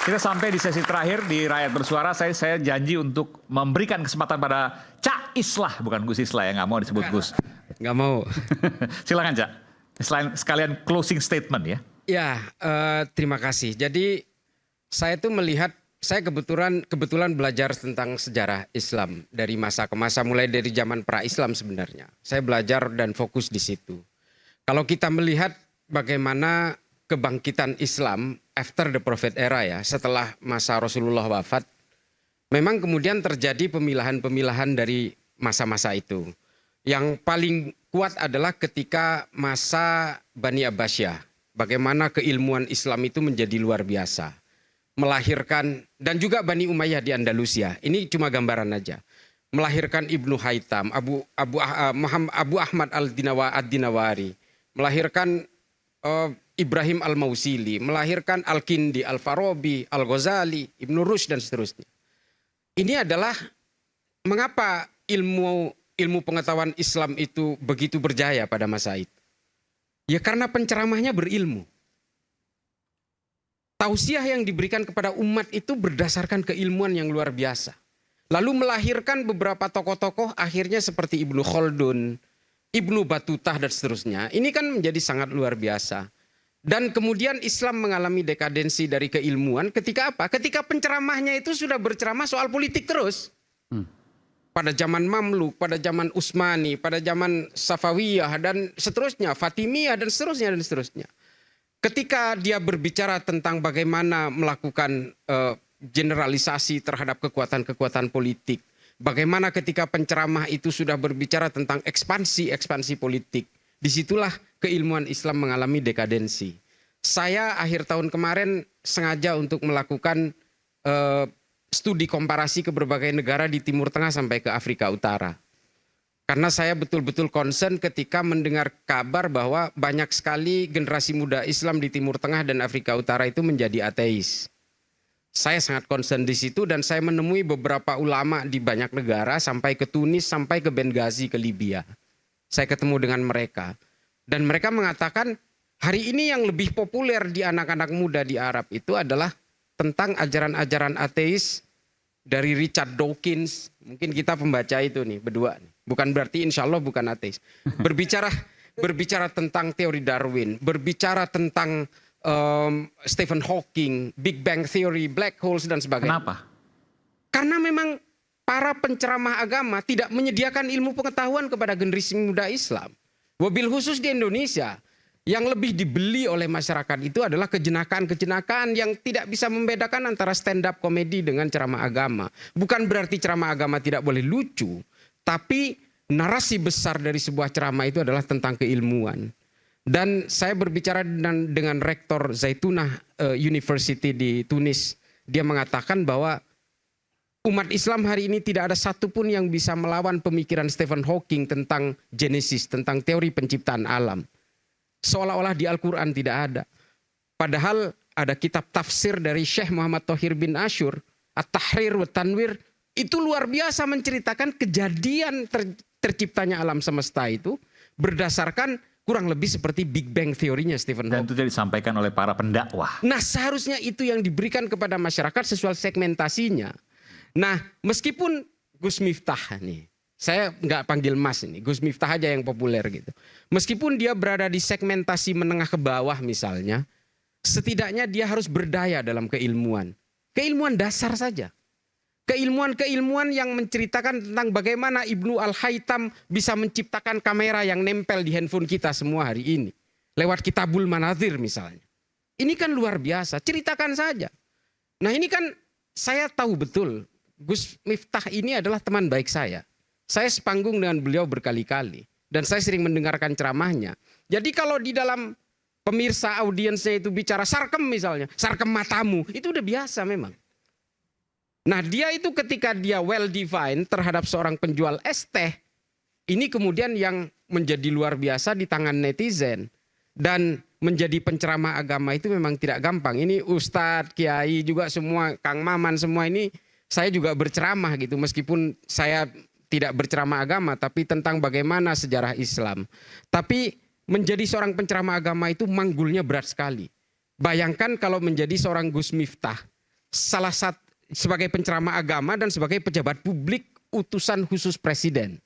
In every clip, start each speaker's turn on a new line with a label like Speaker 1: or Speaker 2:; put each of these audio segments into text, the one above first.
Speaker 1: Kita sampai di sesi terakhir di Rakyat Bersuara. Saya janji untuk memberikan kesempatan pada Cak Islah, bukan Gus Islah ya, nggak mau disebut Gus.
Speaker 2: Nggak mau.
Speaker 1: Silakan Cak. Sekalian closing statement ya.
Speaker 2: Ya, terima kasih. Jadi saya tuh melihat, saya kebetulan belajar tentang sejarah Islam dari masa ke masa, mulai dari zaman pra-Islam sebenarnya. Saya belajar dan fokus di situ. Kalau kita melihat bagaimana kebangkitan Islam after the Prophet era ya, setelah masa Rasulullah wafat, memang kemudian terjadi pemilahan-pemilahan dari masa-masa itu. Yang paling kuat adalah ketika masa Bani Abbasiyah. Bagaimana keilmuan Islam itu menjadi luar biasa. Melahirkan, dan juga Bani Umayyah di Andalusia. Ini cuma gambaran aja. Melahirkan Ibnu Haytham, Abu Ahmad Ad-Dinawari. Melahirkan Ibrahim Al-Mausili, melahirkan Al-Kindi, Al-Farabi, Al-Ghazali, Ibnu Rushd dan seterusnya. Ini adalah mengapa ilmu pengetahuan Islam itu begitu berjaya pada masa itu. Ya karena penceramahnya berilmu. Tausiah yang diberikan kepada umat itu berdasarkan keilmuan yang luar biasa. Lalu melahirkan beberapa tokoh-tokoh akhirnya seperti Ibnu Khaldun, Ibnu Batutah dan seterusnya. Ini kan menjadi sangat luar biasa. Dan kemudian Islam mengalami dekadensi dari keilmuan ketika apa? Ketika penceramahnya itu sudah berceramah soal politik terus. Pada zaman Mamluk, pada zaman Utsmani, pada zaman Safawiyah dan seterusnya, Fatimiyah dan seterusnya dan seterusnya. Ketika dia berbicara tentang bagaimana melakukan generalisasi terhadap kekuatan-kekuatan politik. Bagaimana ketika penceramah itu sudah berbicara tentang ekspansi politik. Disitulah keilmuan Islam mengalami dekadensi. Saya akhir tahun kemarin sengaja untuk melakukan studi komparasi ke berbagai negara di Timur Tengah sampai ke Afrika Utara. Karena saya betul-betul concern ketika mendengar kabar bahwa banyak sekali generasi muda Islam di Timur Tengah dan Afrika Utara itu menjadi ateis. Saya sangat concern di situ dan saya menemui beberapa ulama di banyak negara sampai ke Tunis, sampai ke Benghazi, ke Libya. Saya ketemu dengan mereka. Dan mereka mengatakan hari ini yang lebih populer di anak-anak muda di Arab itu adalah tentang ajaran-ajaran ateis dari Richard Dawkins. Mungkin kita pembaca itu nih berdua. Bukan berarti insya Allah bukan ateis. Berbicara tentang teori Darwin. Berbicara tentang Stephen Hawking, Big Bang Theory, black holes dan sebagainya.
Speaker 1: Kenapa?
Speaker 2: Karena memang para penceramah agama tidak menyediakan ilmu pengetahuan kepada generasi muda Islam. Wabil khusus di Indonesia, yang lebih dibeli oleh masyarakat itu adalah kejenakaan-kejenakaan yang tidak bisa membedakan antara stand up komedi dengan ceramah agama. Bukan berarti ceramah agama tidak boleh lucu, tapi narasi besar dari sebuah ceramah itu adalah tentang keilmuan. Dan saya berbicara dengan rektor Zaitunah University di Tunis. Dia mengatakan bahwa umat Islam hari ini tidak ada satupun yang bisa melawan pemikiran Stephen Hawking tentang Genesis, tentang teori penciptaan alam. Seolah-olah di Al-Quran tidak ada. Padahal ada kitab tafsir dari Syekh Muhammad Thohir bin Ashur, At-Tahrir wa Tanwir, itu luar biasa menceritakan kejadian terciptanya alam semesta itu berdasarkan kurang lebih seperti Big Bang teorinya Stephen Hawking.
Speaker 1: Dan itu jadi disampaikan oleh para pendakwah.
Speaker 2: Nah seharusnya itu yang diberikan kepada masyarakat sesuai segmentasinya. Nah meskipun Gus Miftah nih, saya nggak panggil Mas ini, Gus Miftah aja yang populer gitu. Meskipun dia berada di segmentasi menengah ke bawah misalnya, setidaknya dia harus berdaya dalam keilmuan. Keilmuan dasar saja. Keilmuan-keilmuan yang menceritakan tentang bagaimana Ibnu Al-Haytham bisa menciptakan kamera yang nempel di handphone kita semua hari ini. Lewat Kitabul Manazir misalnya. Ini kan luar biasa, ceritakan saja. Nah ini kan saya tahu betul, Gus Miftah ini adalah teman baik saya. Saya sepanggung dengan beliau berkali-kali. Dan saya sering mendengarkan ceramahnya. Jadi kalau di dalam pemirsa audiensnya itu bicara sarkem misalnya, sarkem matamu, itu udah biasa memang. Nah dia itu ketika dia well defined terhadap seorang penjual es teh, ini kemudian yang menjadi luar biasa di tangan netizen. Dan menjadi penceramah agama itu memang tidak gampang. Ini Ustadz, Kiai juga semua, Kang Maman semua ini saya juga berceramah gitu. Meskipun saya tidak berceramah agama tapi tentang bagaimana sejarah Islam. Tapi menjadi seorang penceramah agama itu manggulnya berat sekali. Bayangkan kalau menjadi seorang Gus Miftah. salah satu sebagai penceramah agama dan sebagai pejabat publik utusan khusus presiden.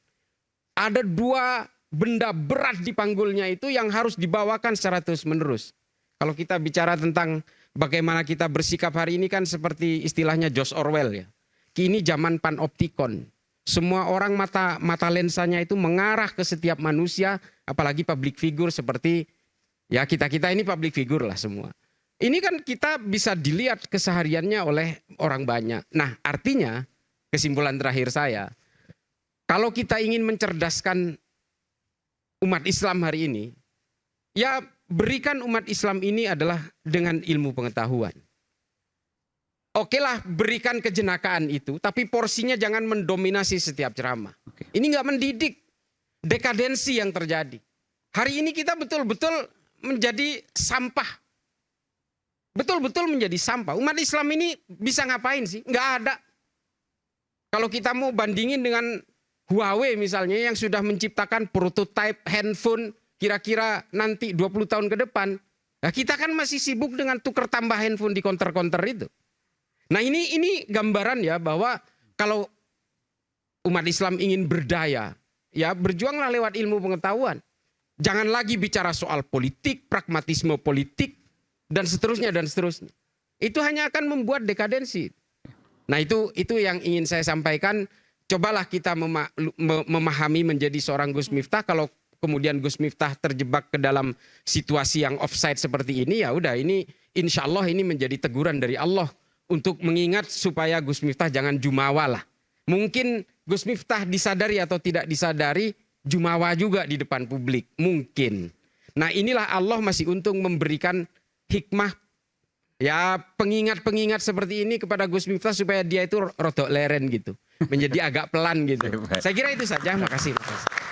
Speaker 2: Ada dua benda berat di panggulnya itu yang harus dibawakan secara terus-menerus. Kalau kita bicara tentang bagaimana kita bersikap hari ini kan seperti istilahnya George Orwell ya. Kini zaman panoptikon. Semua orang mata lensanya itu mengarah ke setiap manusia, apalagi public figure seperti ya kita ini public figure lah semua. Ini kan kita bisa dilihat kesehariannya oleh orang banyak. Nah, artinya kesimpulan terakhir saya, kalau kita ingin mencerdaskan umat Islam hari ini, ya berikan umat Islam ini adalah dengan ilmu pengetahuan. Oke lah, berikan kejenakaan itu, tapi porsinya jangan mendominasi setiap ceramah. Ini nggak mendidik, dekadensi yang terjadi. Hari ini kita betul-betul menjadi sampah. Betul-betul menjadi sampah. Umat Islam ini bisa ngapain sih? Nggak ada. Kalau kita mau bandingin dengan Huawei misalnya yang sudah menciptakan prototipe handphone kira-kira nanti 20 tahun ke depan. Nah, kita kan masih sibuk dengan tukar tambah handphone di counter-counter itu. Nah ini gambaran ya bahwa kalau umat Islam ingin berdaya, ya berjuanglah lewat ilmu pengetahuan. Jangan lagi bicara soal politik, pragmatisme politik, dan seterusnya dan seterusnya. Itu hanya akan membuat dekadensi. Nah itu yang ingin saya sampaikan. Cobalah kita memahami menjadi seorang Gus Miftah. Kalau kemudian Gus Miftah terjebak ke dalam situasi yang offside seperti ini, ya udah ini insya Allah ini menjadi teguran dari Allah untuk mengingat supaya Gus Miftah jangan jumawa lah. Mungkin Gus Miftah disadari atau tidak disadari jumawa juga di depan publik. Mungkin. Nah inilah Allah masih untung memberikan hikmah ya pengingat-pengingat seperti ini kepada Gus Miftah supaya dia itu rodok leren gitu. Menjadi agak pelan gitu. Saya kira itu saja. Makasih.